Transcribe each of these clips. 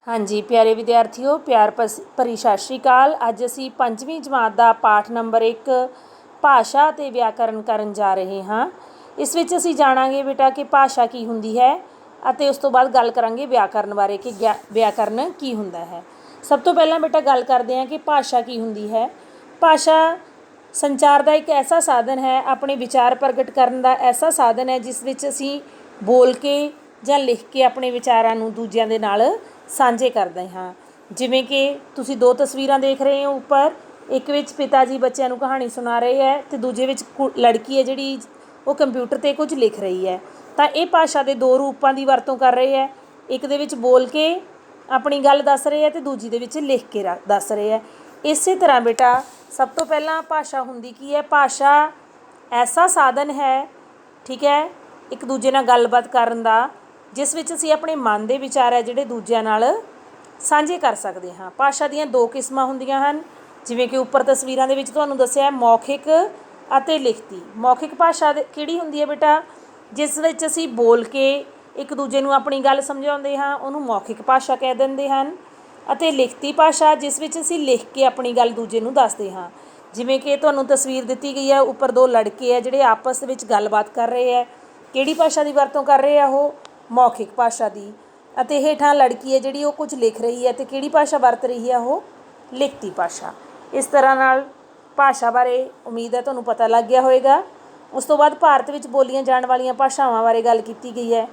हाँ जी प्यारे विद्यार्थियों, प्यार भरी सत श्री अकाल। अज असी पंजवीं जमात का पाठ नंबर 1 भाषा ते व्याकरण करन जा रहे हाँ। इस विच असी जाणांगे बेटा कि भाषा की हुंदी है अते उस तो बाद गल करांगे व्याकरण बारे कि व्याकरण की हुंदा है। सब तो पहला बेटा गल करते हैं कि भाषा की हुंदी है। भाषा संचार का एक ऐसा साधन है, अपने विचार प्रगट करने का ऐसा साधन है जिस विच असी बोल के ਜਾਂ लिख के अपने विचारां नूं दूजिਆਂ ਦੇ ਨਾਲ ਸਾਂਝੇ ਕਰਦੇ ਹਾਂ। ਜਿਵੇਂ कि ਤੁਸੀਂ दो तस्वीरां देख रहे हो ऊपर, एक विच पिता जी बच्चों को कहानी सुना रहे है तो दूजे विच लड़की है जिहड़ी वो कंप्यूटर ते कुछ लिख रही है। तो ये भाषा के दो रूपों की वरतों कर रहे है, एक दे विच बोल के अपनी गल दस रहे हैं तो दूजी दे विच लिख के दस रहे हैं। इस तरह बेटा सब तो पहला भाषा हुंदी की है, भाषा ऐसा साधन है, ठीक है, एक दूजे नाल गलबात करन दा जिस विच असीं अपने मन के विचार है जिहड़े दूजिਆਂ नाल साझे कर सकते हाँ। भाषा दीयां दो किस्मां हुंदियां हन, जिवें कि उपर तस्वीरां दे विच तुहानूं दस्सिआ मौखिक अते लिखती। मौखिक भाषा किहड़ी हुंदी है बेटा, जिस विच असीं बोल के एक दूजे नूं अपनी गल समझाउंदे हाँ, उहनूं मौखिक भाषा कह दिंदे हन। अते लिखती भाषा जिस विच असीं लिख के अपनी गल दूजे नूं दसदे हाँ। जिवें कि तुहानूं तस्वीर दित्ती गई है, उपर दो लड़के है जिहड़े आपस विच गलबात कर रहे हैं। किहड़ी भाषा की वरतों कर रहे हैं? वो मौखिक भाषा की। अते हेठां लड़की है जिहड़ी वो कुछ लिख रही है तो किहड़ी भाषा वरत रही है? वो लिखती भाषा। इस तरह नाल भाषा बारे उम्मीद है तुहानूं पता लग गया होएगा। उस तो बाद भारत विच बोलियां जाण वालियां भाषावां बारे गल कीती गई है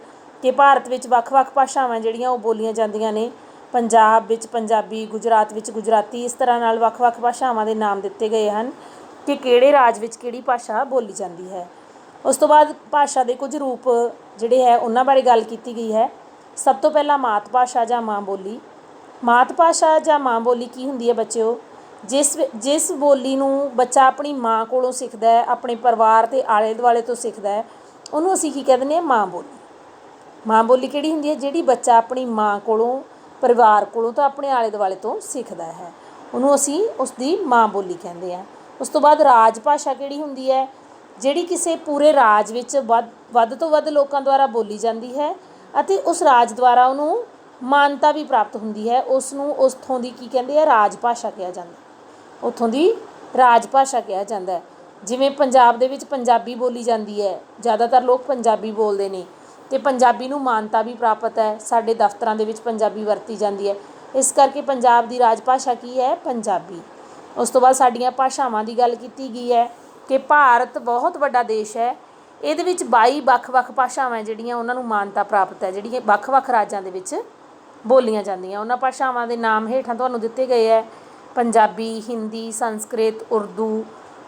कि भारत विच वख-वख भाषावां जिहड़ियां वो बोलियां जांदियां ने। पंजाब विच पंजाबी, गुजरात विच गुजराती, इस तरह नाल वख-वख भाषावां दे नाम दिते गए हैं कि किहड़े राज विच किहड़ी भाषा बोली जाती है। उस तो बाद भाषा के कुछ रूप जिहड़े है उन्हां बारे गल कीती गई है। सब तो पहला मात भाषा जां माँ बोली। मात भाषा जां माँ बोली की हुंदी है बच्चों? जिस बोली नूं बच्चा अपनी माँ कोलों सीखदा है, अपने परिवार के आले दुआले तो सीखदा है, उहनूं असीं की कह दिंदे हां? माँ बोली। माँ बोली किहड़ी हुंदी है? जिहड़ी बच्चा अपनी माँ कोलों, परिवार कोलों तो अपने आले दुआले तो सीखदा है, उहनूं असीं उसदी माँ बोली कहंदे हां। उस तो बाद राज भाषा किहड़ी हुंदी है? जिहड़ी किसी पूरे राज विच वध तो वध लोकां द्वारा बोली जाती है अते उस राज द्वारा उन्होंने मानता भी प्राप्त हुंदी है। उसनूं उत्थों दी की कहंदे आ? राज भाषा कहा जाता, उत्थों दी राज भाषा कहा जाता है। जिवें पंजाब दे विच पंजाबी बोली जाती है, ज़्यादातर लोग पंजाबी बोलते हैं तो पंजाबी नूं मानता भी प्राप्त है, साडे दफ्तरां दे विच पंजाबी वरती जाती है। इस करके पंजाब दी राज भाषा की है? पंजाबी। उस तो बाद साडीआं भाषावां दी गल कीती गई है कि भारत बहुत वड्डा देश है, ਇਹਦੇ ਵਿੱਚ 22 ਵੱਖ-ਵੱਖ ਭਾਸ਼ਾਵਾਂ ਜਿਹੜੀਆਂ ਉਹਨਾਂ ਨੂੰ ਮਾਨਤਾ ਪ੍ਰਾਪਤ ਹੈ, ਜਿਹੜੀਆਂ ਵੱਖ-ਵੱਖ ਰਾਜਾਂ ਦੇ ਵਿੱਚ ਬੋਲੀਆਂ ਜਾਂਦੀਆਂ। ਉਹਨਾਂ ਭਾਸ਼ਾਵਾਂ ਦੇ ਨਾਮ ਹੇਠਾਂ ਤੁਹਾਨੂੰ ਦਿੱਤੇ ਗਏ ਹੈ। ਪੰਜਾਬੀ, ਹਿੰਦੀ, ਸੰਸਕ੍ਰਿਤ, ਉਰਦੂ,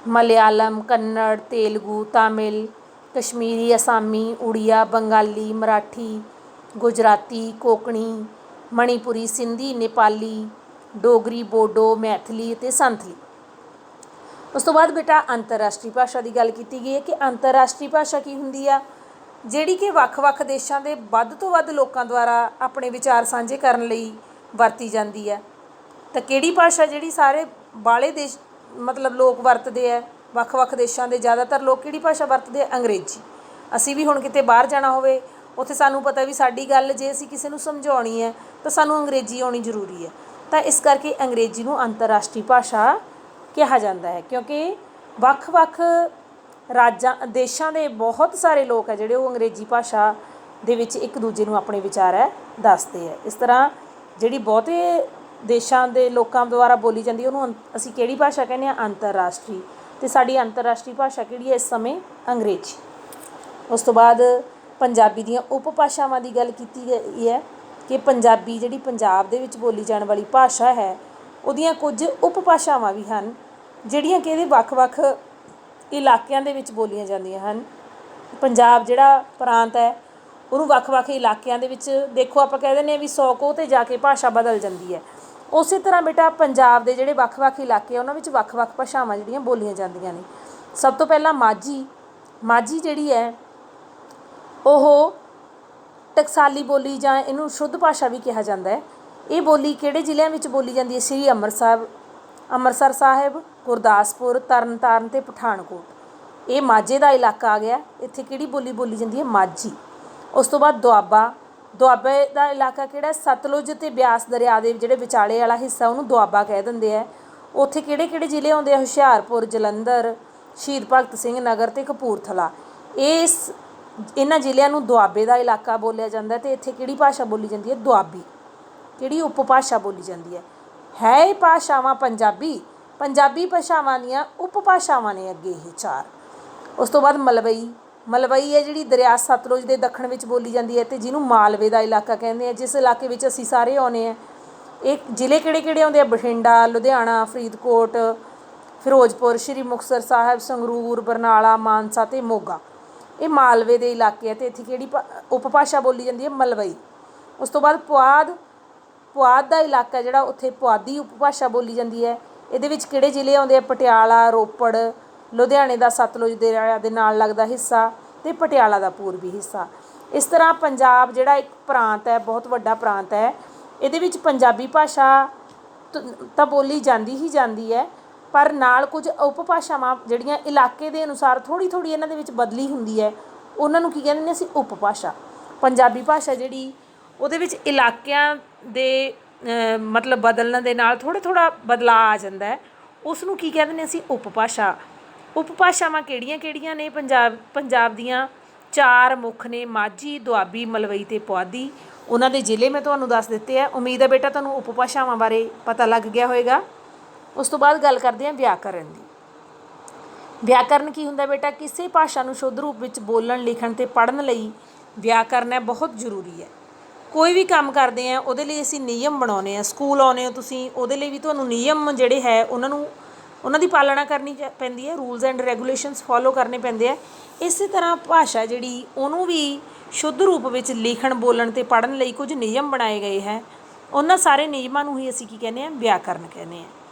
ਮਲਿਆਲਮ, ਕੰਨੜ, ਤੇਲਗੂ, ਤਾਮਿਲ, ਕਸ਼ਮੀਰੀ, ਅਸਾਮੀ, ਉੜੀਆ, ਬੰਗਾਲੀ, ਮਰਾਠੀ, ਗੁਜਰਾਤੀ, ਕੋਕਣੀ, ਮਣੀਪੁਰੀ, ਸਿੰਧੀ, ਨੇਪਾਲੀ, ਡੋਗਰੀ, ਬੋਡੋ, ਮੈਥਲੀ ਅਤੇ ਸੰਥਲੀ। उस तो बाद बेटा अंतरराष्ट्रीय भाषा की गल की गई है कि अंतरराष्ट्रीय भाषा की हुंदी आ? जिहड़ी कि वख-वख देशों के वध तो वध लोगों द्वारा अपने विचार साझे करने लई वरती जाती है। तो किहड़ी भाषा जिहड़ी सारे बाले देश मतलब लोग वरतते हैं, वख-वख देशों के ज़्यादातर लोग किहड़ी भाषा वरतते हैं? अंग्रेजी। असीं भी हुण किते बाहर जाना होवे, उत्थे सानूं पता भी साडी गल जे असीं किसी नूं समझाउणी है तो सानूं अंग्रेजी आउणी जरूरी है। तो इस करके अंग्रेजी नूं अंतरराष्ट्रीय भाषा कहा जाता है, क्योंकि वख-वख राजां देशों के बहुत सारे लोग है जिहड़े अंग्रेजी भाषा दे विच एक दूजे नूं अपने विचार है दसते हैं। इस तरह जिहड़ी बहुते देशों के लोगों द्वारा बोली जाती है उहनूं असीं किहड़ी भाषा कहने आ? अंतरराष्ट्रीय। तो साडी अंतरराष्ट्रीय भाषा किहड़ी है इस समय? अंग्रेजी। उस तो बाद पंजाबी दीयां उपभाषावां की गल कीती गई है कि पंजाबी जिहड़ी पंजाब दे विच बोली जाने वाली भाषा है उहदियां कुछ उपभाषावां भी हन ਜਿਹੜੀਆਂ कि ਇਹਦੇ ਵੱਖ-ਵੱਖ ਇਲਾਕਿਆਂ ਦੇ ਵਿੱਚ ਬੋਲੀਆਂ ਜਾਂਦੀਆਂ ਹਨ। ਪੰਜਾਬ ਜਿਹੜਾ ਪ੍ਰਾਂਤ ਹੈ ਉਹਨੂੰ ਵੱਖ-ਵੱਖ ਇਲਾਕਿਆਂ ਦੇ ਵਿੱਚ ਦੇਖੋ ਆਪਾਂ ਕਹਿ ਦਿੰਦੇ ਹਾਂ ਵੀ 100 ਕੋਹ 'ਤੇ ਜਾ ਕੇ ਭਾਸ਼ਾ ਬਦਲ ਜਾਂਦੀ ਹੈ। ਉਸੇ ਤਰ੍ਹਾਂ ਬੇਟਾ ਪੰਜਾਬ ਦੇ ਜਿਹੜੇ ਵੱਖ-ਵੱਖ ਇਲਾਕੇ ਉਹਨਾਂ ਵਿੱਚ ਵੱਖ-ਵੱਖ ਭਾਸ਼ਾਵਾਂ ਜਿਹੜੀਆਂ ਬੋਲੀਆਂ ਜਾਂਦੀਆਂ ਨੇ। ਸਭ ਤੋਂ ਪਹਿਲਾਂ ਮਾਝੀ ਜਿਹੜੀ ਹੈ ਉਹ ਟਕਸਾਲੀ ਬੋਲੀ ਜਾਂ ਇਹਨੂੰ ਸ਼ੁੱਧ ਭਾਸ਼ਾ ਵੀ ਕਿਹਾ ਜਾਂਦਾ ਹੈ। ਇਹ ਬੋਲੀ ਕਿਹੜੇ ਜ਼ਿਲ੍ਹਿਆਂ ਵਿੱਚ ਬੋਲੀ ਜਾਂਦੀ ਹੈ? ਸ਼੍ਰੀ ਅੰਮ੍ਰਿਤਸਰ ਸਾਹਿਬ, ਗੁਰਦਾਸਪੁਰ, ਤਰਨ ਤਾਰਨ ਅਤੇ ਪਠਾਨਕੋਟ। ਇਹ ਮਾਝੇ ਦਾ ਇਲਾਕਾ ਆ ਗਿਆ। ਇੱਥੇ ਕਿਹੜੀ ਬੋਲੀ ਬੋਲੀ ਜਾਂਦੀ ਹੈ? ਮਾਝੀ। ਉਸ ਤੋਂ ਬਾਅਦ ਦੁਆਬਾ, ਦੁਆਬੇ ਦਾ ਇਲਾਕਾ ਕਿਹੜਾ, ਸਤਲੁਜ ਅਤੇ ਬਿਆਸ ਦਰਿਆ ਦੇ ਜਿਹੜੇ ਵਿਚਾਲੇ ਵਾਲਾ ਹਿੱਸਾ ਉਹਨੂੰ ਦੁਆਬਾ ਕਹਿ ਦਿੰਦੇ ਆ। ਉੱਥੇ ਕਿਹੜੇ ਕਿਹੜੇ ਜ਼ਿਲ੍ਹੇ ਆਉਂਦੇ ਆ, ਹੁਸ਼ਿਆਰਪੁਰ, ਜਲੰਧਰ, ਸ਼ਹੀਦ ਭਗਤ ਸਿੰਘ ਨਗਰ ਅਤੇ ਕਪੂਰਥਲਾ। ਇਹਨਾਂ ਜ਼ਿਲ੍ਹਿਆਂ ਨੂੰ ਦੁਆਬੇ ਦਾ ਇਲਾਕਾ ਬੋਲਿਆ ਜਾਂਦਾ ਅਤੇ ਇੱਥੇ ਕਿਹੜੀ ਭਾਸ਼ਾ ਬੋਲੀ ਜਾਂਦੀ ਹੈ, ਦੁਆਬੀ। ਕਿਹੜੀ ਉਪਭਾਸ਼ਾ ਬੋਲੀ ਜਾਂਦੀ ਹੈ ਇਹ ਭਾਸ਼ਾਵਾਂ ਪੰਜਾਬੀ ਭਾਸ਼ਾਵਾਂ ਦੀਆਂ ਉਪਭਾਸ਼ਾਵਾਂ ਨੇ ਅੱਗੇ ਇਹ 4। ਉਸ ਤੋਂ ਬਾਅਦ ਮਲਵਈ ਹੈ ਜਿਹੜੀ ਦਰਿਆ ਸਤਲੁਜ ਦੇ ਦੱਖਣ ਵਿੱਚ ਬੋਲੀ ਜਾਂਦੀ ਹੈ ਅਤੇ ਜਿਹਨੂੰ ਮਾਲਵੇ ਦਾ ਇਲਾਕਾ ਕਹਿੰਦੇ ਆ, ਜਿਸ ਇਲਾਕੇ ਵਿੱਚ ਅਸੀਂ ਸਾਰੇ ਆਉਂਦੇ ਹਾਂ। ਇਹ ਜ਼ਿਲ੍ਹੇ ਕਿਹੜੇ ਕਿਹੜੇ ਆਉਂਦੇ ਆ, ਬਠਿੰਡਾ, ਲੁਧਿਆਣਾ, ਫਰੀਦਕੋਟ, ਫਿਰੋਜ਼ਪੁਰ, ਸ਼੍ਰੀ ਮੁਕਤਸਰ ਸਾਹਿਬ, ਸੰਗਰੂਰ, ਬਰਨਾਲਾ, ਮਾਨਸਾ ਅਤੇ ਮੋਗਾ। ਇਹ ਮਾਲਵੇ ਦੇ ਇਲਾਕੇ ਆ ਅਤੇ ਇੱਥੇ ਕਿਹੜੀ ਉਪਭਾਸ਼ਾ ਬੋਲੀ ਜਾਂਦੀ ਹੈ, ਮਲਵਈ। ਉਸ ਤੋਂ ਬਾਅਦ ਪੁਆਧ ਦਾ ਇਲਾਕਾ ਜਿਹੜਾ, ਉੱਥੇ ਪੁਆਧੀ ਉਪਭਾਸ਼ਾ ਬੋਲੀ ਜਾਂਦੀ ਹੈ। ਇਹਦੇ ਵਿੱਚ ਕਿਹੜੇ ਜ਼ਿਲ੍ਹੇ ਆਉਂਦੇ ਆ, ਪਟਿਆਲਾ, ਰੋਪੜ, ਲੁਧਿਆਣੇ ਦਾ ਸਤਲੁਜ ਦਰਿਆ ਦੇ ਨਾਲ ਲੱਗਦਾ ਹਿੱਸਾ ਅਤੇ ਪਟਿਆਲਾ ਦਾ ਪੂਰਬੀ ਹਿੱਸਾ। ਇਸ ਤਰ੍ਹਾਂ ਪੰਜਾਬ ਜਿਹੜਾ ਇੱਕ ਪ੍ਰਾਂਤ ਹੈ, ਬਹੁਤ ਵੱਡਾ ਪ੍ਰਾਂਤ ਹੈ। ਇਹਦੇ ਵਿੱਚ ਪੰਜਾਬੀ ਭਾਸ਼ਾ ਤਾਂ ਬੋਲੀ ਜਾਂਦੀ ਹੀ ਜਾਂਦੀ ਹੈ, ਪਰ ਨਾਲ ਕੁਝ ਉਪਭਾਸ਼ਾਵਾਂ ਜਿਹੜੀਆਂ ਇਲਾਕੇ ਦੇ ਅਨੁਸਾਰ ਥੋੜ੍ਹੀ ਇਹਨਾਂ ਦੇ ਵਿੱਚ ਬਦਲੀ ਹੁੰਦੀ ਹੈ, ਉਹਨਾਂ ਨੂੰ ਕੀ ਕਹਿੰਦੇ ਨੇ ਅਸੀਂ, ਉਪਭਾਸ਼ਾ। ਪੰਜਾਬੀ ਭਾਸ਼ਾ ਜਿਹੜੀ ਉਹਦੇ ਵਿੱਚ ਇਲਾਕਿਆਂ ਦੇ ਮਤਲਬ ਬਦਲਣ ਦੇ ਨਾਲ ਥੋੜ੍ਹਾ ਬਦਲਾਅ ਆ ਜਾਂਦਾ ਹੈ, ਉਸ ਨੂੰ ਕੀ ਕਹਿੰਦੇ ਨੇ ਅਸੀਂ, ਉਪਭਾਸ਼ਾ। ਉਪਭਾਸ਼ਾਵਾਂ ਕਿਹੜੀਆਂ ਨੇ ਪੰਜਾਬ ਦੀਆਂ? 4 ਮੁੱਖ ਨੇ, ਮਾਝੀ, ਦੁਆਬੀ, ਮਲਵਈ ਅਤੇ ਪੁਆਧੀ। ਉਹਨਾਂ ਦੇ ਜ਼ਿਲ੍ਹੇ ਮੈਂ ਤੁਹਾਨੂੰ ਦੱਸ ਦਿੱਤੇ ਆ। ਉਮੀਦ ਹੈ ਬੇਟਾ ਤੁਹਾਨੂੰ ਉਪਭਾਸ਼ਾਵਾਂ ਬਾਰੇ ਪਤਾ ਲੱਗ ਗਿਆ ਹੋਵੇਗਾ। ਉਸ ਤੋਂ ਬਾਅਦ ਗੱਲ ਕਰਦੇ ਹਾਂ ਵਿਆਕਰਨ ਦੀ। ਵਿਆਕਰਨ ਕੀ ਹੁੰਦਾ ਬੇਟਾ? ਕਿਸੇ ਭਾਸ਼ਾ ਨੂੰ ਸ਼ੁੱਧ ਰੂਪ ਵਿੱਚ ਬੋਲਣ, ਲਿਖਣ ਅਤੇ ਪੜ੍ਹਨ ਲਈ ਵਿਆਕਰਨ ਹੈ ਬਹੁਤ ਜ਼ਰੂਰੀ ਹੈ। ਕੋਈ ਵੀ ਕੰਮ ਕਰਦੇ ਹਾਂ ਉਹਦੇ ਲਈ ਅਸੀਂ ਨਿਯਮ ਬਣਾਉਂਦੇ ਹਾਂ। ਸਕੂਲ ਆਉਂਦੇ ਹੋ ਤੁਸੀਂ, ਉਹਦੇ ਲਈ ਵੀ ਤੁਹਾਨੂੰ ਨਿਯਮ ਜਿਹੜੇ ਹੈ ਉਹਨਾਂ ਦੀ ਪਾਲਣਾ ਕਰਨੀ ਪੈਂਦੀ ਹੈ। ਰੂਲਸ ਐਂਡ ਰੈਗੂਲੇਸ਼ਨਸ ਫੋਲੋ ਕਰਨੇ ਪੈਂਦੇ ਆ। ਇਸੇ ਤਰ੍ਹਾਂ ਭਾਸ਼ਾ ਜਿਹੜੀ ਉਹਨੂੰ ਵੀ ਸ਼ੁੱਧ ਰੂਪ ਵਿੱਚ ਲਿਖਣ, ਬੋਲਣ ਅਤੇ ਪੜ੍ਹਨ ਲਈ ਕੁਝ ਨਿਯਮ ਬਣਾਏ ਗਏ ਹੈ। ਉਹਨਾਂ ਸਾਰੇ ਨਿਯਮਾਂ ਨੂੰ ਹੀ ਅਸੀਂ ਕੀ ਕਹਿੰਦੇ ਹਾਂ, ਵਿਆਕਰਨ ਕਹਿੰਦੇ ਹਾਂ।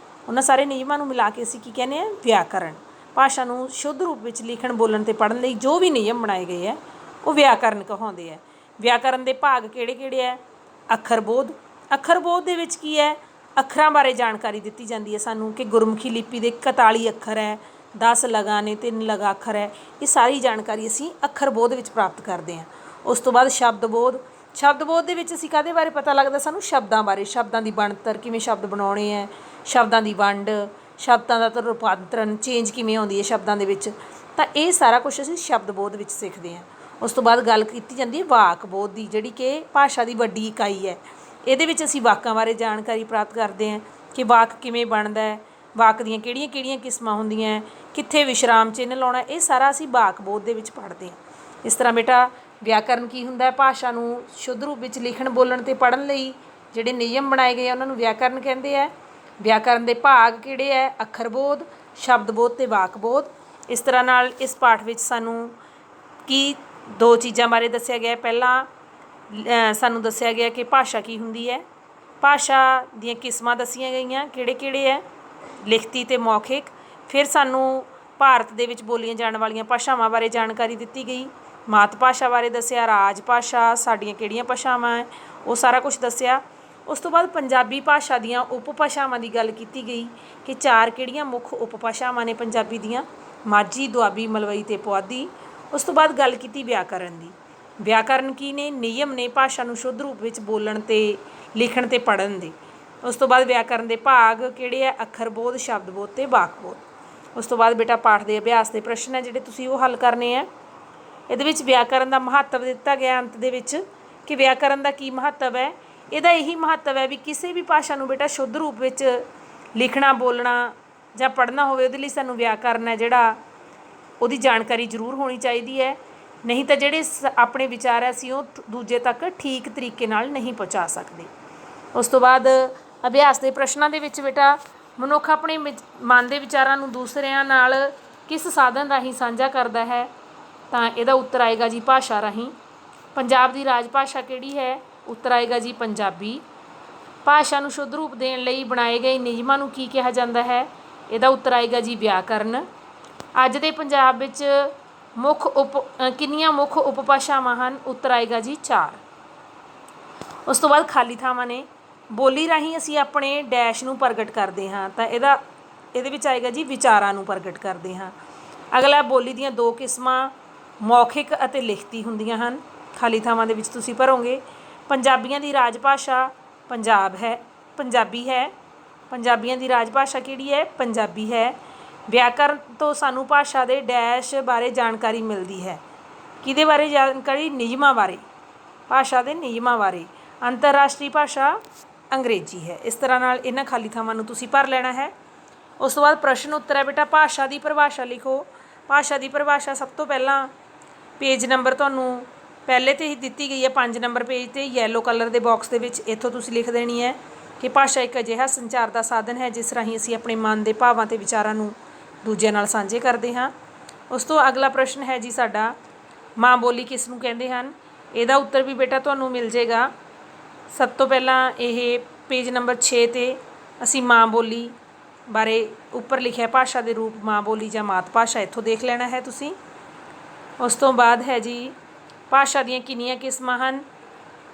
ਉਹਨਾਂ ਸਾਰੇ ਨਿਯਮਾਂ ਨੂੰ ਮਿਲਾ ਕੇ ਅਸੀਂ ਕੀ ਕਹਿੰਦੇ ਹਾਂ, ਵਿਆਕਰਨ। ਭਾਸ਼ਾ ਨੂੰ ਸ਼ੁੱਧ ਰੂਪ ਵਿੱਚ ਲਿਖਣ, ਬੋਲਣ ਅਤੇ ਪੜ੍ਹਨ ਲਈ ਜੋ ਵੀ ਨਿਯਮ ਬਣਾਏ ਗਏ ਹੈ ਉਹ ਵਿਆਕਰਨ ਕਹਾਉਂਦੇ ਹੈ। ਵਿਆਕਰਨ ਦੇ ਭਾਗ ਕਿਹੜੇ ਹੈ? ਅੱਖਰ ਬੋਧ ਦੇ ਵਿੱਚ ਕੀ ਹੈ? ਅੱਖਰਾਂ ਬਾਰੇ ਜਾਣਕਾਰੀ ਦਿੱਤੀ ਜਾਂਦੀ ਹੈ ਸਾਨੂੰ ਕਿ ਗੁਰਮੁਖੀ ਲਿਪੀ ਦੇ 41 ਅੱਖਰ ਹੈ, 10 ਲਗਾ ਨੇ, 3 ਲਗਾ ਅੱਖਰ ਹੈ। ਇਹ ਸਾਰੀ ਜਾਣਕਾਰੀ ਅਸੀਂ ਅੱਖਰ ਬੋਧ ਵਿੱਚ ਪ੍ਰਾਪਤ ਕਰਦੇ ਹਾਂ। ਉਸ ਤੋਂ ਬਾਅਦ ਸ਼ਬਦ ਬੋਧ ਦੇ ਵਿੱਚ ਅਸੀਂ ਕਾਹਦੇ ਬਾਰੇ ਪਤਾ ਲੱਗਦਾ ਸਾਨੂੰ? ਸ਼ਬਦਾਂ ਬਾਰੇ। ਸ਼ਬਦਾਂ ਦੀ ਬਣਤਰ, ਕਿਵੇਂ ਸ਼ਬਦ ਬਣਾਉਣੇ ਹੈ, ਸ਼ਬਦਾਂ ਦੀ ਵੰਡ, ਸ਼ਬਦਾਂ ਦਾ ਰੂਪਾਂਤਰਨ, ਚੇਂਜ ਕਿਵੇਂ ਆਉਂਦੀ ਹੈ ਸ਼ਬਦਾਂ ਦੇ ਵਿੱਚ। ਤਾਂ ਇਹ ਸਾਰਾ ਕੁਛ ਅਸੀਂ ਸ਼ਬਦ ਬੋਧ ਵਿੱਚ ਸਿੱਖਦੇ ਹਾਂ। ਉਸ ਤੋਂ ਬਾਅਦ ਗੱਲ ਕੀਤੀ ਜਾਂਦੀ ਹੈ ਵਾਕ ਬੋਧ ਦੀ, ਜਿਹੜੀ ਕਿ ਭਾਸ਼ਾ ਦੀ ਵੱਡੀ ਇਕਾਈ ਹੈ। ਇਹਦੇ ਵਿੱਚ ਅਸੀਂ ਵਾਕਾਂ ਬਾਰੇ ਜਾਣਕਾਰੀ ਪ੍ਰਾਪਤ ਕਰਦੇ ਹਾਂ ਕਿ ਵਾਕ ਕਿਵੇਂ ਬਣਦਾ ਹੈ, ਵਾਕ ਦੀਆਂ ਕਿਹੜੀਆਂ ਕਿਸਮਾਂ ਹੁੰਦੀਆਂ, ਕਿੱਥੇ ਵਿਸ਼ਰਾਮ ਚਿੰਨ੍ਹ ਲਾਉਣਾ, ਇਹ ਸਾਰਾ ਅਸੀਂ ਵਾਕ ਬੋਧ ਦੇ ਵਿੱਚ ਪੜ੍ਹਦੇ ਹਾਂ। ਇਸ ਤਰ੍ਹਾਂ ਬੇਟਾ ਵਿਆਕਰਨ ਕੀ ਹੁੰਦਾ ਹੈ? ਭਾਸ਼ਾ ਨੂੰ ਸ਼ੁੱਧ ਰੂਪ ਵਿੱਚ ਲਿਖਣ, ਬੋਲਣ ਅਤੇ ਪੜ੍ਹਨ ਲਈ ਜਿਹੜੇ ਨਿਯਮ ਬਣਾਏ ਗਏ ਆ ਉਹਨਾਂ ਨੂੰ ਵਿਆਕਰਨ ਕਹਿੰਦੇ ਆ। ਵਿਆਕਰਨ ਦੇ ਭਾਗ ਕਿਹੜੇ ਹੈ? ਅੱਖਰ ਬੋਧ, ਸ਼ਬਦ ਬੋਧ ਅਤੇ ਵਾਕ ਬੋਧ। ਇਸ ਤਰ੍ਹਾਂ ਨਾਲ ਇਸ ਪਾਠ ਵਿੱਚ ਸਾਨੂੰ ਕੀ 2 ਚੀਜ਼ਾਂ ਬਾਰੇ ਦੱਸਿਆ ਗਿਆ। ਪਹਿਲਾਂ ਸਾਨੂੰ ਦੱਸਿਆ ਗਿਆ ਕਿ ਭਾਸ਼ਾ ਕੀ ਹੁੰਦੀ ਹੈ, ਭਾਸ਼ਾ ਦੀਆਂ ਕਿਸਮਾਂ ਦੱਸੀਆਂ ਗਈਆਂ ਕਿਹੜੇ ਹੈ, ਲਿਖਤੀ ਅਤੇ ਮੌਖਿਕ। ਫਿਰ ਸਾਨੂੰ ਭਾਰਤ ਦੇ ਵਿੱਚ ਬੋਲੀਆਂ ਜਾਣ ਵਾਲੀਆਂ ਭਾਸ਼ਾਵਾਂ ਬਾਰੇ ਜਾਣਕਾਰੀ ਦਿੱਤੀ ਗਈ। ਮਾਤ ਭਾਸ਼ਾ ਬਾਰੇ ਦੱਸਿਆ, ਰਾਜ ਭਾਸ਼ਾ, ਸਾਡੀਆਂ ਕਿਹੜੀਆਂ ਭਾਸ਼ਾਵਾਂ ਹੈ, ਉਹ ਸਾਰਾ ਕੁਛ ਦੱਸਿਆ। ਉਸ ਤੋਂ ਬਾਅਦ ਪੰਜਾਬੀ ਭਾਸ਼ਾ ਦੀਆਂ ਉਪਭਾਸ਼ਾਵਾਂ ਦੀ ਗੱਲ ਕੀਤੀ ਗਈ ਕਿ 4 ਕਿਹੜੀਆਂ ਮੁੱਖ ਉਪਭਾਸ਼ਾਵਾਂ ਨੇ ਪੰਜਾਬੀ ਦੀਆਂ? ਮਾਝੀ, ਦੁਆਬੀ, ਮਲਵਈ ਅਤੇ ਪੁਆਧੀ। ਉਸ ਤੋਂ ਬਾਅਦ ਗੱਲ ਕੀਤੀ ਵਿਆਕਰਨ ਦੀ। ਵਿਆਕਰਨ ਕੀ ਨੇ? ਨਿਯਮ ਨੇ ਭਾਸ਼ਾ ਨੂੰ ਸ਼ੁੱਧ ਰੂਪ ਵਿੱਚ ਬੋਲਣ ਅਤੇ ਲਿਖਣ ਅਤੇ ਪੜ੍ਹਨ ਦੇ। ਉਸ ਤੋਂ ਬਾਅਦ ਵਿਆਕਰਨ ਦੇ ਭਾਗ ਕਿਹੜੇ ਹੈ? ਅੱਖਰ ਬੋਧ, ਸ਼ਬਦ ਬੋਧ ਅਤੇ ਵਾਕ ਬੋਧ। ਉਸ ਤੋਂ ਬਾਅਦ ਬੇਟਾ ਪਾਠ ਦੇ ਅਭਿਆਸ ਦੇ ਪ੍ਰਸ਼ਨ ਹੈ ਜਿਹੜੇ ਤੁਸੀਂ ਉਹ ਹੱਲ ਕਰਨੇ ਹੈ। ਇਹਦੇ ਵਿੱਚ ਵਿਆਕਰਨ ਦਾ ਮਹੱਤਵ ਦਿੱਤਾ ਗਿਆ ਅੰਤ ਦੇ ਵਿੱਚ ਕਿ ਵਿਆਕਰਨ ਦਾ ਕੀ ਮਹੱਤਵ ਹੈ। ਇਹਦਾ ਇਹੀ ਮਹੱਤਵ ਹੈ ਵੀ ਕਿਸੇ ਵੀ ਭਾਸ਼ਾ ਨੂੰ ਬੇਟਾ ਸ਼ੁੱਧ ਰੂਪ ਵਿੱਚ ਲਿਖਣਾ, ਬੋਲਣਾ ਜਾਂ ਪੜ੍ਹਨਾ ਹੋਵੇ, ਉਹਦੇ ਲਈ ਸਾਨੂੰ ਵਿਆਕਰਨ ਹੈ ਜਿਹੜਾ ਉਹਦੀ ਜਾਣਕਾਰੀ ਜ਼ਰੂਰ ਹੋਣੀ ਚਾਹੀਦੀ ਹੈ। ਨਹੀਂ ਤਾਂ ਜਿਹੜੇ ਆਪਣੇ ਵਿਚਾਰ ਹੈ ਅਸੀਂ ਉਹ ਦੂਜੇ ਤੱਕ ਠੀਕ ਤਰੀਕੇ ਨਾਲ ਨਹੀਂ ਪਹੁੰਚਾ ਸਕਦੇ। ਉਸ ਤੋਂ ਬਾਅਦ ਅਭਿਆਸ ਦੇ ਪ੍ਰਸ਼ਨਾਂ ਦੇ ਵਿੱਚ ਬੇਟਾ ਮਨੁੱਖ ਆਪਣੇ ਮਨ ਦੇ ਵਿਚਾਰਾਂ ਨੂੰ ਦੂਸਰਿਆਂ ਨਾਲ ਕਿਸ ਸਾਧਨ ਰਾਹੀਂ ਸਾਂਝਾ ਕਰਦਾ ਹੈ? ਤਾਂ ਇਹਦਾ ਉੱਤਰ ਆਏਗਾ ਜੀ ਭਾਸ਼ਾ ਰਾਹੀਂ। ਪੰਜਾਬ ਦੀ ਰਾਜ ਭਾਸ਼ਾ ਕਿਹੜੀ ਹੈ? ਉੱਤਰ ਆਏਗਾ ਜੀ ਪੰਜਾਬੀ। ਭਾਸ਼ਾ ਨੂੰ ਸ਼ੁੱਧ ਰੂਪ ਦੇਣ ਲਈ ਬਣਾਏ ਗਏ ਨਿਯਮਾਂ ਨੂੰ ਕੀ ਕਿਹਾ ਜਾਂਦਾ ਹੈ? ਇਹਦਾ ਉੱਤਰ ਆਏਗਾ ਜੀ ਵਿਆਕਰਨ। ਅੱਜ ਦੇ ਪੰਜਾਬ ਵਿੱਚ ਕਿੰਨੀਆਂ ਮੁੱਖ ਉਪਭਾਸ਼ਾਵਾਂ ਹਨ? ਉੱਤਰ ਆਏਗਾ ਜੀ 4। ਉਸ ਤੋਂ ਬਾਅਦ ਖਾਲੀ ਥਾਵਾਂ ਨੇ। ਬੋਲੀ ਰਾਹੀਂ ਅਸੀਂ ਆਪਣੇ ਡੈਸ਼ ਨੂੰ ਪ੍ਰਗਟ ਕਰਦੇ ਹਾਂ, ਤਾਂ ਇਹਦੇ ਵਿੱਚ ਆਏਗਾ ਜੀ ਵਿਚਾਰਾਂ ਨੂੰ ਪ੍ਰਗਟ ਕਰਦੇ ਹਾਂ। ਅਗਲਾ ਬੋਲੀ ਦੀਆਂ 2 ਕਿਸਮਾਂ ਮੌਖਿਕ ਅਤੇ ਲਿਖਤੀ ਹੁੰਦੀਆਂ ਹਨ। ਖਾਲੀ ਥਾਵਾਂ ਦੇ ਵਿੱਚ ਤੁਸੀਂ ਭਰੋਗੇ ਪੰਜਾਬੀਆਂ ਦੀ ਰਾਜ ਭਾਸ਼ਾ ਪੰਜਾਬ ਹੈ, ਪੰਜਾਬੀ ਹੈ। ਪੰਜਾਬੀਆਂ ਦੀ ਰਾਜ ਭਾਸ਼ਾ ਕਿਹੜੀ ਹੈ? ਪੰਜਾਬੀ ਹੈ। ਵਿਆਕਰਨ ਤੋਂ ਸਾਨੂੰ ਭਾਸ਼ਾ ਦੇ ਡੈਸ਼ ਬਾਰੇ ਜਾਣਕਾਰੀ ਮਿਲਦੀ ਹੈ। ਕਿਹਦੇ ਬਾਰੇ ਜਾਣਕਾਰੀ? ਨਿਯਮਾਂ ਬਾਰੇ, ਭਾਸ਼ਾ ਦੇ ਨਿਯਮਾਂ ਬਾਰੇ। ਅੰਤਰਰਾਸ਼ਟਰੀ ਭਾਸ਼ਾ ਅੰਗਰੇਜ਼ੀ ਹੈ। ਇਸ ਤਰ੍ਹਾਂ ਨਾਲ ਇਹਨਾਂ ਖਾਲੀ ਥਾਵਾਂ ਨੂੰ ਤੁਸੀਂ ਭਰ ਲੈਣਾ ਹੈ। ਉਸ ਤੋਂ ਬਾਅਦ ਪ੍ਰਸ਼ਨ ਉੱਤਰ ਹੈ ਬੇਟਾ, ਭਾਸ਼ਾ ਦੀ ਪਰਿਭਾਸ਼ਾ ਲਿਖੋ। ਭਾਸ਼ਾ ਦੀ ਪਰਿਭਾਸ਼ਾ ਸਭ ਤੋਂ ਪਹਿਲਾਂ ਪੇਜ ਨੰਬਰ ਤੁਹਾਨੂੰ ਪਹਿਲੇ 'ਤੇ ਹੀ ਦਿੱਤੀ ਗਈ ਹੈ, 5 ਨੰਬਰ ਪੇਜ 'ਤੇ ਯੈਲੋ ਕਲਰ ਦੇ ਬਾਕਸ ਦੇ ਵਿੱਚ। ਇੱਥੋਂ ਤੁਸੀਂ ਲਿਖ ਦੇਣੀ ਹੈ ਕਿ ਭਾਸ਼ਾ ਇੱਕ ਅਜਿਹਾ ਸੰਚਾਰ ਦਾ ਸਾਧਨ ਹੈ ਜਿਸ ਰਾਹੀਂ ਅਸੀਂ ਆਪਣੇ ਮਨ ਦੇ ਭਾਵਾਂ ਅਤੇ ਵਿਚਾਰਾਂ ਨੂੰ ਦੂਜਿਆਂ ਨਾਲ ਸਾਂਝੇ ਕਰਦੇ ਹਾਂ। ਉਸ ਤੋਂ ਅਗਲਾ ਪ੍ਰਸ਼ਨ ਹੈ ਜੀ ਸਾਡਾ, ਮਾਂ ਬੋਲੀ ਕਿਸ ਨੂੰ ਕਹਿੰਦੇ ਹਨ? ਇਹਦਾ ਉੱਤਰ ਵੀ ਬੇਟਾ ਤੁਹਾਨੂੰ ਮਿਲ ਜਾਏਗਾ। ਸਭ ਤੋਂ ਪਹਿਲਾਂ ਇਹ ਪੇਜ ਨੰਬਰ 6 'ਤੇ ਅਸੀਂ ਮਾਂ ਬੋਲੀ ਬਾਰੇ ਉੱਪਰ ਲਿਖਿਆ ਭਾਸ਼ਾ ਦੇ ਰੂਪ ਮਾਂ ਬੋਲੀ ਜਾਂ ਮਾਤ ਭਾਸ਼ਾ, ਇੱਥੋਂ ਦੇਖ ਲੈਣਾ ਹੈ ਤੁਸੀਂ। ਉਸ ਤੋਂ ਬਾਅਦ ਹੈ ਜੀ ਭਾਸ਼ਾ ਦੀਆਂ ਕਿੰਨੀਆਂ ਕਿਸਮਾਂ ਹਨ?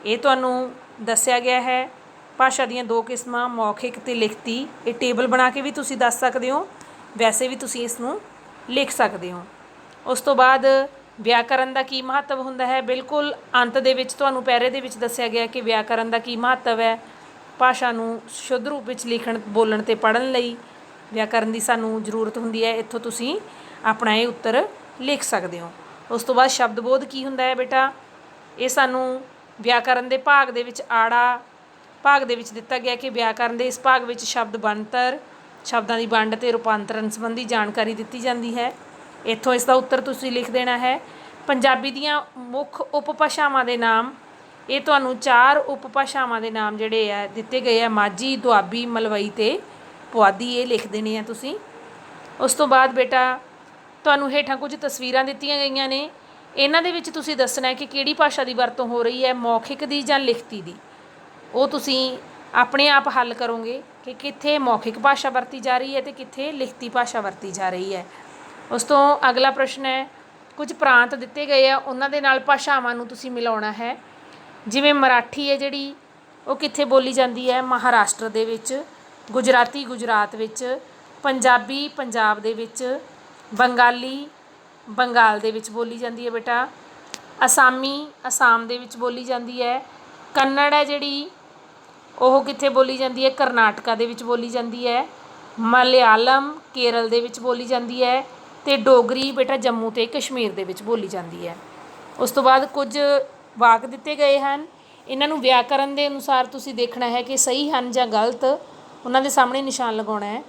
ਇਹ ਤੁਹਾਨੂੰ ਦੱਸਿਆ ਗਿਆ ਹੈ। ਭਾਸ਼ਾ ਦੀਆਂ 2 ਕਿਸਮਾਂ, ਮੌਖਿਕ ਅਤੇ ਲਿਖਤੀ। ਇਹ ਟੇਬਲ ਬਣਾ ਕੇ ਵੀ ਤੁਸੀਂ ਦੱਸ ਸਕਦੇ ਹੋ, ਵੈਸੇ ਵੀ ਤੁਸੀਂ ਇਸ ਨੂੰ ਲਿਖ ਸਕਦੇ ਹੋ। ਉਸ ਤੋਂ ਬਾਅਦ ਵਿਆਕਰਨ ਦਾ ਕੀ ਮਹੱਤਵ ਹੁੰਦਾ ਹੈ? ਬਿਲਕੁਲ ਅੰਤ ਦੇ ਵਿੱਚ ਤੁਹਾਨੂੰ ਪੈਰੇ ਦੇ ਵਿੱਚ ਦੱਸਿਆ ਗਿਆ ਕਿ ਵਿਆਕਰਨ ਦਾ ਕੀ ਮਹੱਤਵ ਹੈ। ਭਾਸ਼ਾ ਨੂੰ ਸ਼ੁੱਧ ਰੂਪ ਵਿੱਚ ਲਿਖਣ, ਬੋਲਣ ਅਤੇ ਪੜ੍ਹਨ ਲਈ ਵਿਆਕਰਨ ਦੀ ਸਾਨੂੰ ਜ਼ਰੂਰਤ ਹੁੰਦੀ ਹੈ। ਇੱਥੋਂ ਤੁਸੀਂ ਆਪਣਾ ਇਹ ਉੱਤਰ ਲਿਖ ਸਕਦੇ ਹੋ। ਉਸ ਤੋਂ ਬਾਅਦ ਸ਼ਬਦ ਬੋਧ ਕੀ ਹੁੰਦਾ ਹੈ ਬੇਟਾ? ਇਹ ਸਾਨੂੰ ਵਿਆਕਰਨ ਦੇ ਭਾਗ ਦੇ ਵਿੱਚ ਆੜਾ ਭਾਗ ਦੇ ਵਿੱਚ ਦਿੱਤਾ ਗਿਆ ਕਿ ਵਿਆਕਰਨ ਦੇ ਇਸ ਭਾਗ ਵਿੱਚ ਸ਼ਬਦ ਬਣਤਰ, ਸ਼ਬਦਾਂ ਦੀ ਵੰਡ ਅਤੇ ਰੂਪਾਂਤਰਨ ਸੰਬੰਧੀ ਜਾਣਕਾਰੀ ਦਿੱਤੀ ਜਾਂਦੀ ਹੈ। ਇੱਥੋਂ ਇਸ ਦਾ ਉੱਤਰ ਤੁਸੀਂ ਲਿਖ ਦੇਣਾ ਹੈ। ਪੰਜਾਬੀ ਦੀਆਂ ਮੁੱਖ ਉਪਭਾਸ਼ਾਵਾਂ ਦੇ ਨਾਮ, ਇਹ ਤੁਹਾਨੂੰ 4 ਉਪਭਾਸ਼ਾਵਾਂ ਦੇ ਨਾਮ ਜਿਹੜੇ ਆ ਦਿੱਤੇ ਗਏ ਆ, ਮਾਝੀ, ਦੁਆਬੀ, ਮਲਵਈ ਅਤੇ ਪੁਆਧੀ, ਇਹ ਲਿਖ ਦੇਣੇ ਆ ਤੁਸੀਂ। ਉਸ ਤੋਂ ਬਾਅਦ ਬੇਟਾ ਤੁਹਾਨੂੰ ਹੇਠਾਂ ਕੁਝ ਤਸਵੀਰਾਂ ਦਿੱਤੀਆਂ ਗਈਆਂ ਨੇ, ਇਹਨਾਂ ਦੇ ਵਿੱਚ ਤੁਸੀਂ ਦੱਸਣਾ ਹੈ ਕਿ ਕਿਹੜੀ ਭਾਸ਼ਾ ਦੀ ਵਰਤੋਂ ਹੋ ਰਹੀ ਹੈ, ਮੌਖਿਕ ਦੀ ਜਾਂ ਲਿਖਤੀ ਦੀ। ਉਹ ਤੁਸੀਂ ਆਪਣੇ ਆਪ ਹੱਲ ਕਰੋਗੇ ਕਿ ਕਿੱਥੇ ਮੌਖਿਕ ਭਾਸ਼ਾ ਵਰਤੀ ਜਾ ਰਹੀ ਹੈ ਅਤੇ ਕਿੱਥੇ ਲਿਖਤੀ ਭਾਸ਼ਾ ਵਰਤੀ ਜਾ ਰਹੀ ਹੈ। ਉਸ ਤੋਂ ਅਗਲਾ ਪ੍ਰਸ਼ਨ ਹੈ, ਕੁਝ ਪ੍ਰਾਂਤ ਦਿੱਤੇ ਗਏ ਆ, ਉਹਨਾਂ ਦੇ ਨਾਲ ਭਾਸ਼ਾਵਾਂ ਨੂੰ ਤੁਸੀਂ ਮਿਲਾਉਣਾ ਹੈ। ਜਿਵੇਂ ਮਰਾਠੀ ਹੈ ਜਿਹੜੀ, ਉਹ ਕਿੱਥੇ ਬੋਲੀ ਜਾਂਦੀ ਹੈ? ਮਹਾਰਾਸ਼ਟਰ ਦੇ ਵਿੱਚ। ਗੁਜਰਾਤੀ ਗੁਜਰਾਤ ਵਿੱਚ। ਪੰਜਾਬੀ ਪੰਜਾਬ ਦੇ ਵਿੱਚ। ਬੰਗਾਲੀ ਬੰਗਾਲ ਦੇ ਵਿੱਚ ਬੋਲੀ ਜਾਂਦੀ ਹੈ ਬੇਟਾ। ਅਸਾਮੀ ਅਸਾਮ ਦੇ ਵਿੱਚ ਬੋਲੀ ਜਾਂਦੀ ਹੈ। ਕੰਨੜ ਹੈ ਜਿਹੜੀ, ਉਹ ਕਿੱਥੇ ਬੋਲੀ ਜਾਂਦੀ ਹੈ? ਕਰਨਾਟਕਾ ਦੇ ਵਿੱਚ ਬੋਲੀ ਜਾਂਦੀ ਹੈ। ਮਲਿਆਲਮ ਕੇਰਲ ਦੇ ਵਿੱਚ ਬੋਲੀ ਜਾਂਦੀ ਹੈ ਅਤੇ ਡੋਗਰੀ ਬੇਟਾ ਜੰਮੂ ਅਤੇ ਕਸ਼ਮੀਰ ਦੇ ਵਿੱਚ ਬੋਲੀ ਜਾਂਦੀ ਹੈ। ਉਸ ਤੋਂ ਬਾਅਦ ਕੁਝ ਵਾਕ ਦਿੱਤੇ ਗਏ ਹਨ, ਇਹਨਾਂ ਨੂੰ ਵਿਆਕਰਨ ਦੇ ਅਨੁਸਾਰ ਤੁਸੀਂ ਦੇਖਣਾ ਹੈ ਕਿ ਸਹੀ ਹਨ ਜਾਂ ਗਲਤ, ਉਹਨਾਂ ਦੇ ਸਾਹਮਣੇ ਨਿਸ਼ਾਨ ਲਗਾਉਣਾ ਹੈ।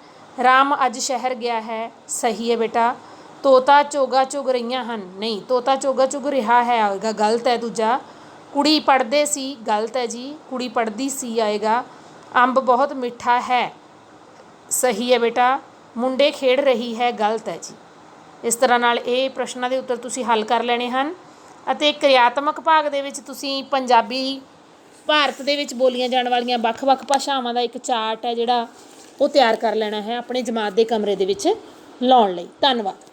ਰਾਮ ਅੱਜ ਸ਼ਹਿਰ ਗਿਆ ਹੈ, ਸਹੀ ਹੈ ਬੇਟਾ। ਤੋਤਾ ਚੋਗਾ ਚੁਗ ਰਹੀਆਂ ਹਨ, ਨਹੀਂ, ਤੋਤਾ ਚੋਗਾ ਚੁਗ ਰਿਹਾ ਹੈ ਆਏਗਾ, ਗਲਤ ਹੈ। ਦੂਜਾ, ਕੁੜੀ ਪੜ੍ਹਦੇ ਸੀ, ਗਲਤ ਹੈ ਜੀ, ਕੁੜੀ ਪੜ੍ਹਦੀ ਸੀ ਆਏਗਾ। ਅੰਬ ਬਹੁਤ ਮਿੱਠਾ ਹੈ, ਸਹੀ ਹੈ ਬੇਟਾ। ਮੁੰਡੇ ਖੇਡ ਰਹੀ ਹੈ, ਗਲਤ ਹੈ ਜੀ। ਇਸ ਤਰ੍ਹਾਂ ਨਾਲ ਇਹ ਪ੍ਰਸ਼ਨਾਂ ਦੇ ਉੱਤਰ ਤੁਸੀਂ ਹੱਲ ਕਰ ਲੈਣੇ ਹਨ। ਅਤੇ ਕਿਰਿਆਤਮਕ ਭਾਗ ਦੇ ਵਿੱਚ ਤੁਸੀਂ ਪੰਜਾਬੀ ਭਾਰਤ ਦੇ ਵਿੱਚ ਬੋਲੀਆਂ ਜਾਣ ਵਾਲੀਆਂ ਵੱਖ-ਵੱਖ ਭਾਸ਼ਾਵਾਂ ਦਾ ਇੱਕ ਚਾਰਟ ਹੈ ਜਿਹੜਾ ਉਹ ਤਿਆਰ ਕਰ ਲੈਣਾ ਹੈ ਆਪਣੇ ਜਮਾਤ ਦੇ ਕਮਰੇ ਦੇ ਵਿੱਚ ਲਾਉਣ ਲਈ। ਧੰਨਵਾਦ।